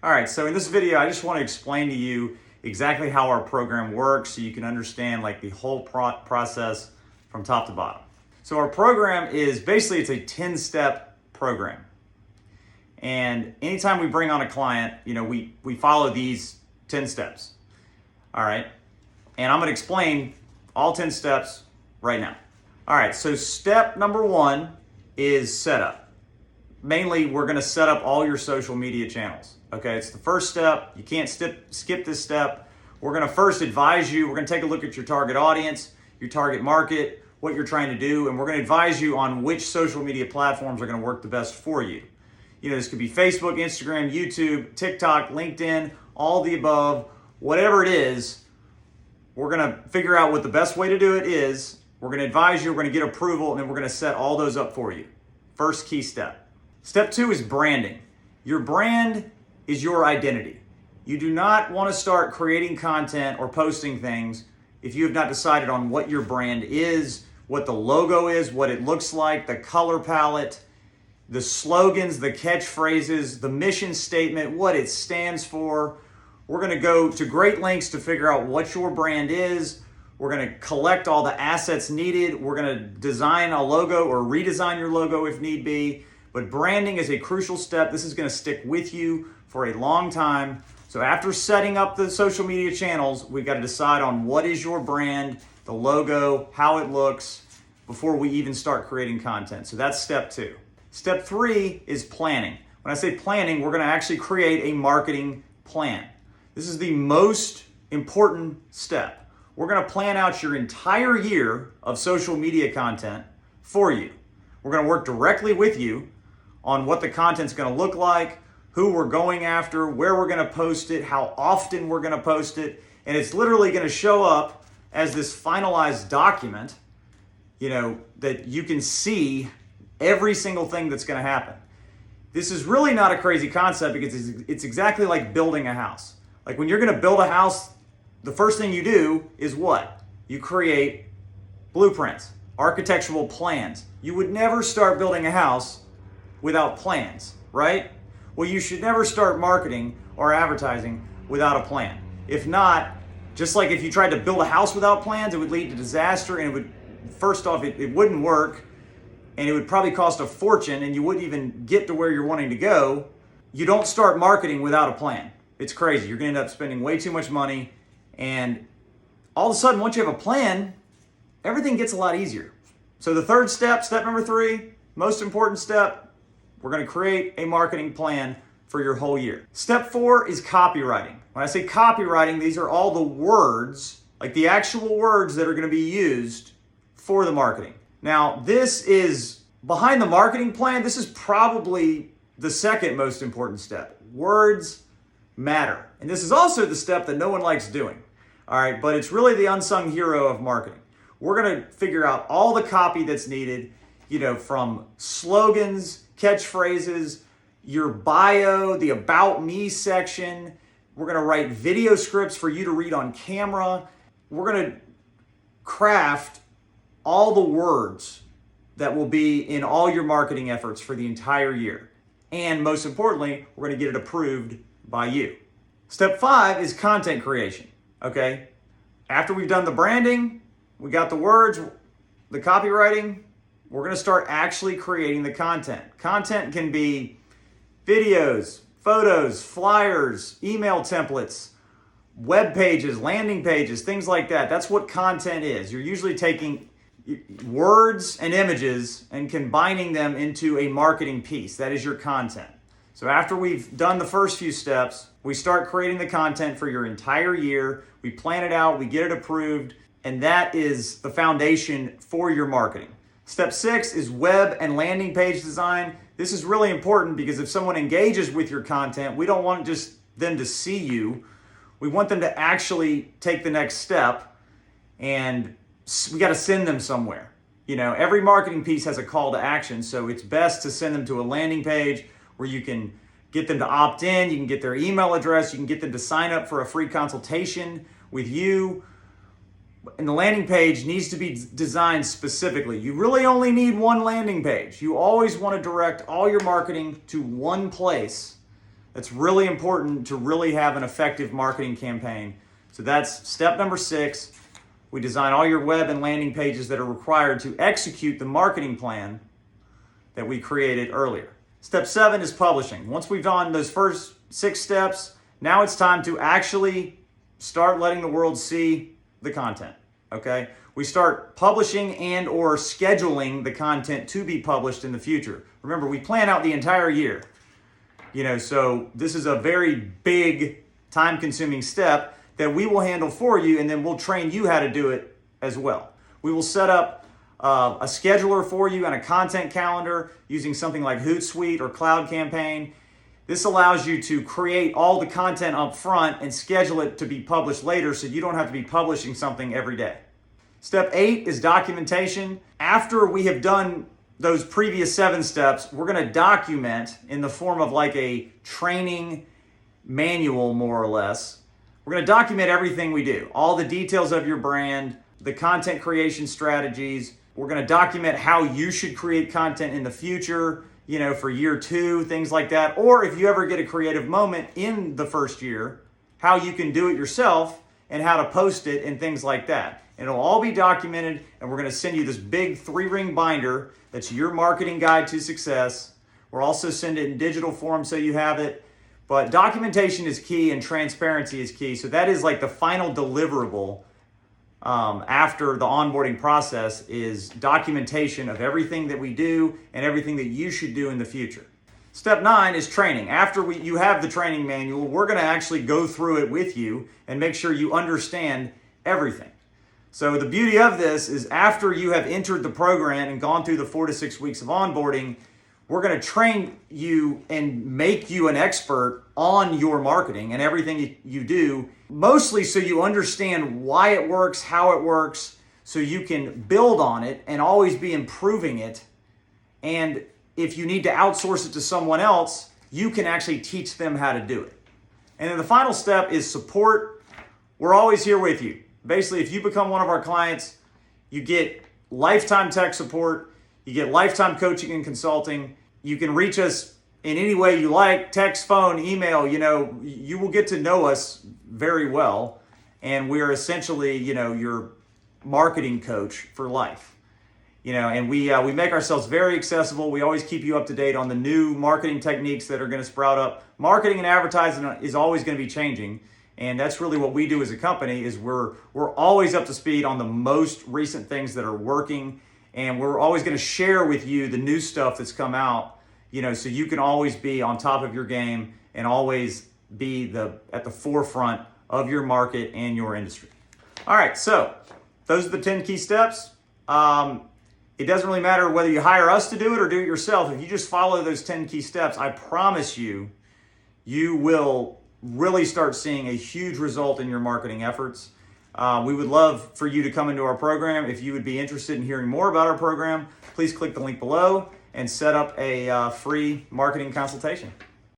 All right, so in this video, I just want to explain to you exactly how our program works so you can understand like the whole process from top to bottom. So our program is basically, it's a 10-step program. And anytime we bring on a client, we follow these 10 steps. All right, and I'm going to explain all 10 steps right now. All right, so step number 1 is setup. Mainly, we're going to set up all your social media channels. Okay, it's the first step. You can't skip this step. We're going to first advise you. We're going to take a look at your target audience, your target market, what you're trying to do, and we're going to advise you on which social media platforms are going to work the best for you. This could be Facebook, Instagram, YouTube, TikTok, LinkedIn, all the above, whatever it is. We're going to figure out what the best way to do it is. We're going to advise you, we're going to get approval, and then we're going to set all those up for you. First key step. Step 2 is branding. Your brand is your identity. You do not want to start creating content or posting things if you have not decided on what your brand is, what the logo is, what it looks like, the color palette, the slogans, the catchphrases, the mission statement, what it stands for. We're going to go to great lengths to figure out what your brand is. We're going to collect all the assets needed. We're going to design a logo or redesign your logo if need be. But branding is a crucial step. This is going to stick with you for a long time. So after setting up the social media channels, we've got to decide on what is your brand, the logo, how it looks, before we even start creating content. So that's step 2. Step 3 is planning. When I say planning, we're going to actually create a marketing plan. This is the most important step. We're going to plan out your entire year of social media content for you. We're going to work directly with you on what the content's going to look like, who we're going after, where we're going to post it, how often we're going to post it, and it's literally going to show up as this finalized document, that you can see every single thing that's going to happen. This is really not a crazy concept because it's exactly like building a house. Like when you're going to build a house, the first thing you do is what? You create blueprints, architectural plans. You would never start building a house without plans, right? Well, you should never start marketing or advertising without a plan. If not, just like if you tried to build a house without plans, it would lead to disaster, and it wouldn't work, and it would probably cost a fortune, and you wouldn't even get to where you're wanting to go. You don't start marketing without a plan. It's crazy. You're going to end up spending way too much money, and all of a sudden, once you have a plan, everything gets a lot easier. So the third step, step number 3, most important step, we're going to create a marketing plan for your whole year. Step 4 is copywriting. When I say copywriting, these are all the words, like the actual words that are going to be used for the marketing. Now, this is behind the marketing plan. This is probably the second most important step. Words matter. And this is also the step that no one likes doing. All right, but it's really the unsung hero of marketing. We're going to figure out all the copy that's needed, from slogans, catchphrases, your bio, the about me section. We're going to write video scripts for you to read on camera. We're going to craft all the words that will be in all your marketing efforts for the entire year. And most importantly, we're going to get it approved by you. Step 5 is content creation. Okay? After we've done the branding, we got the words, the copywriting, we're going to start actually creating the content. Content can be videos, photos, flyers, email templates, web pages, landing pages, things like that. That's what content is. You're usually taking words and images and combining them into a marketing piece. That is your content. So after we've done the first few steps, we start creating the content for your entire year. We plan it out, we get it approved, and that is the foundation for your marketing. Step 6 is web and landing page design. This is really important because if someone engages with your content, we don't want just them to see you. We want them to actually take the next step, and we got to send them somewhere. Every marketing piece has a call to action, so it's best to send them to a landing page where you can get them to opt in, you can get their email address, you can get them to sign up for a free consultation with you. And the landing page needs to be designed specifically. You really only need one landing page. You always want to direct all your marketing to one place That's really important to really have an effective marketing campaign. So that's step number 6. We design all your web and landing pages that are required to execute the marketing plan that we created earlier. Step 7 is publishing. Once we've done those first 6 steps, now it's time to actually start letting the world see the content, okay? We start publishing and or scheduling the content to be published in the future. Remember, we plan out the entire year. So this is a very big, time-consuming step that we will handle for you, and then we'll train you how to do it as well. We will set up a scheduler for you and a content calendar using something like Hootsuite or Cloud Campaign. This allows you to create all the content up front and schedule it to be published later so you don't have to be publishing something every day. Step 8 is documentation. After we have done those previous 7 steps, we're going to document in the form of like a training manual, more or less. We're going to document everything we do, all the details of your brand, the content creation strategies. We're going to document how you should create content in the future, for year 2, things like that. Or if you ever get a creative moment in the first year, how you can do it yourself and how to post it and things like that. And it'll all be documented, and we're going to send you this big 3-ring binder that's your marketing guide to success. We'll also send it in digital form so you have it. But documentation is key and transparency is key. So that is like the final deliverable after the onboarding process is documentation of everything that we do and everything that you should do in the future. Step 9 is training. After you have the training manual, we're going to actually go through it with you and make sure you understand everything. So the beauty of this is after you have entered the program and gone through the 4 to 6 weeks of onboarding, we're going to train you and make you an expert on your marketing and everything you do, mostly so you understand why it works, how it works, so you can build on it and always be improving it. And if you need to outsource it to someone else, you can actually teach them how to do it. And then the final step is support. We're always here with you. Basically, if you become one of our clients, you get lifetime tech support, you get lifetime coaching and consulting. You can reach us in any way you like, text, phone, email, you will get to know us very well. And we're essentially, your marketing coach for life. And we make ourselves very accessible. We always keep you up to date on the new marketing techniques that are going to sprout up. Marketing and advertising is always going to be changing. And that's really what we do as a company is we're always up to speed on the most recent things that are working. And we're always going to share with you the new stuff that's come out, so you can always be on top of your game and always be at the forefront of your market and your industry. All right, so those are the 10 key steps. It doesn't really matter whether you hire us to do it or do it yourself. If you just follow those 10 key steps, I promise you, you will really start seeing a huge result in your marketing efforts. We would love for you to come into our program. If you would be interested in hearing more about our program, please click the link below and set up a free marketing consultation.